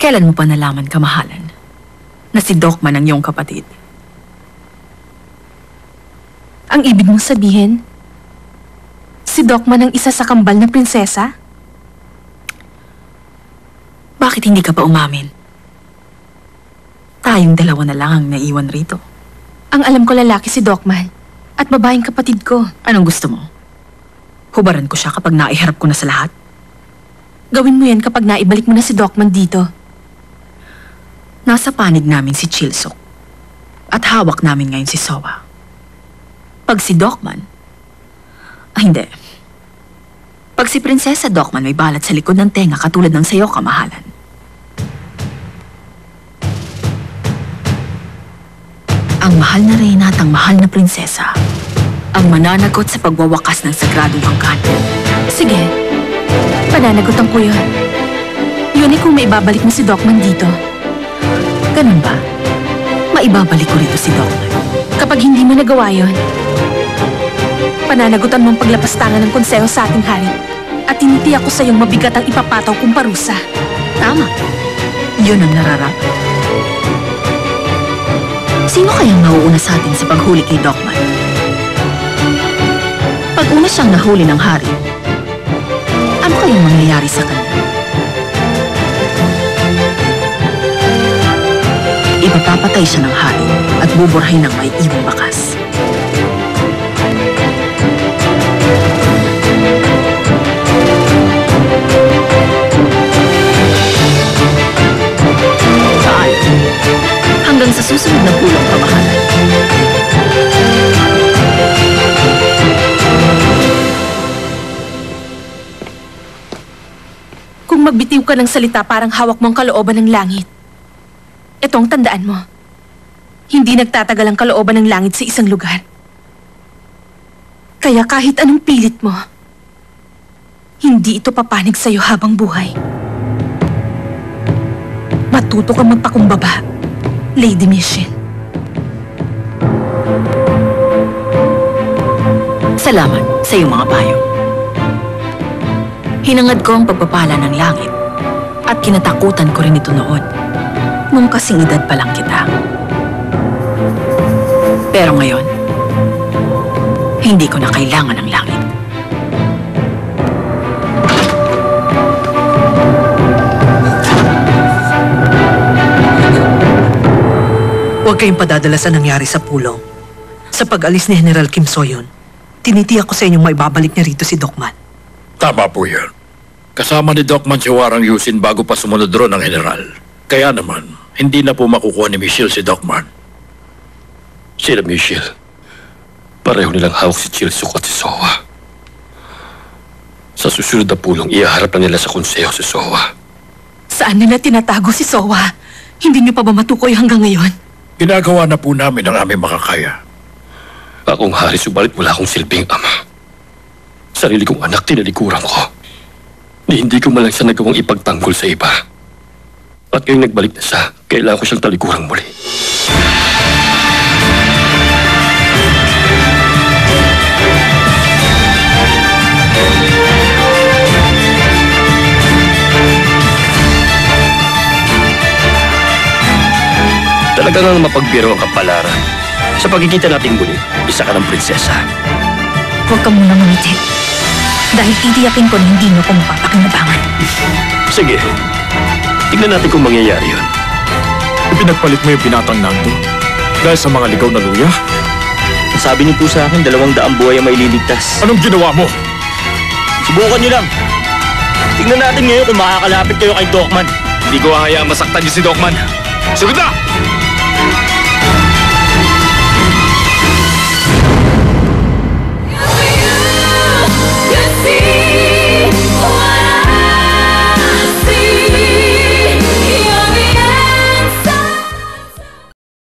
Kailan mo pa nalaman, kamahalan, na si Dokman ang iyong kapatid? Ang ibig mong sabihin, si Dokman ang isa sa kambal na prinsesa? Bakit hindi ka pa umamin? Tayong dalawa na lang ang naiwan rito. Ang alam ko lalaki si Dokman at babaeng kapatid ko. Anong gusto mo? Hubaran ko siya kapag naiharap ko na sa lahat? Gawin mo yan kapag naibalik mo na si Dokman dito. Nasa panig namin si Chilsok at hawak namin ngayon si Sowa. Pag si Dokman, hindi. Pag si Prinsesa Dokman may balat sa likod ng tenga katulad ng sayo, kamahalan. Ang mahal na reyna at ang mahal na prinsesa ang mananagot sa pagwawakas ng sagradong angkan. Sige, pananagutan ko yun. Yun kung maibabalik mo si Dokman dito. Ganun ba? Maibabalik ko rito si Dokman. Kapag hindi mo nagawa yun, pananagutan mo ang paglapastangan ng konseho sa ating hari at tinitiyak ko sa iyong mabigat ang ipapataw kong parusa. Tama. Yun ang nararapat. Sino kayang mauuna sa atin sa paghuli kay Dokman? Pag una siyang nahuli ng hari, ano kayang mangyayari sa kanya? Ipapapatay siya ng hari at buburhay ng may iwang bakas. Saan? Hanggang sa susunod na pulong, kamahalan. Kung magbitiw ka ng salita parang hawak mo ang kalooban ng langit, itong tandaan mo, hindi nagtatagal ang kalooban ng langit sa isang lugar. Kaya kahit anong pilit mo, hindi ito papanig sa'yo habang buhay. Matuto kang magpakumbaba, Lady Mission. Salamat sa iyong mga payo. Hinangad ko ang pagpapala ng langit at kinatakutan ko rin ito noon, nung kasing edad pa lang kita. Pero ngayon, hindi ko na kailangan ng langit. Huwag kayong padadala sa nangyari sa pulong. Sa pag-alis ni General Kim Soyon, tinitiyak ko sa inyong maibabalik niya rito si Dokman. Tama po yan. Kasama ni Dokman si Warang Yusin bago pa sumunod ron ang general. Kaya naman, hindi na po makukuha ni Michelle si Dokman. Sila Michelle, pareho nilang hawak si Chilsok at si Sowa. Sa susunod na pulong, ihaharap na nila sa konseho si Sowa. Saan nila tinatago si Sowa? Hindi niyo pa ba matukoy hanggang ngayon? Ginagawa na po namin ang aming makakaya. Akong hari, subalit wala akong silbing ama. Sarili kong anak, tinalikuran ko. Hindi ko malang siya nagawang ipagtanggol sa iba. At ngayong nagbalik na siya, kailangan ko siyang talikurang muli. Talaga nga mapagbiro ang kapalaran. Sa pagkikita nating muli, isa ka ng prinsesa. Huwag ka muna ngumiti. Dahil titiyakin ko na hindi mo ko mapapakinabangan. Sige, tignan natin kung mangyayari yun. Pinagpalit mo yung binatang nando dahil sa mga ligaw na luya? Sabi niyo po sa akin, 200 buhay ang maililigtas. Anong ginawa mo? Subukan niyo lang. Tignan natin ngayon kung makakalapit kayo kay Dokman. Hindi ko hayaang masaktan niyo si Dokman. Sunod na!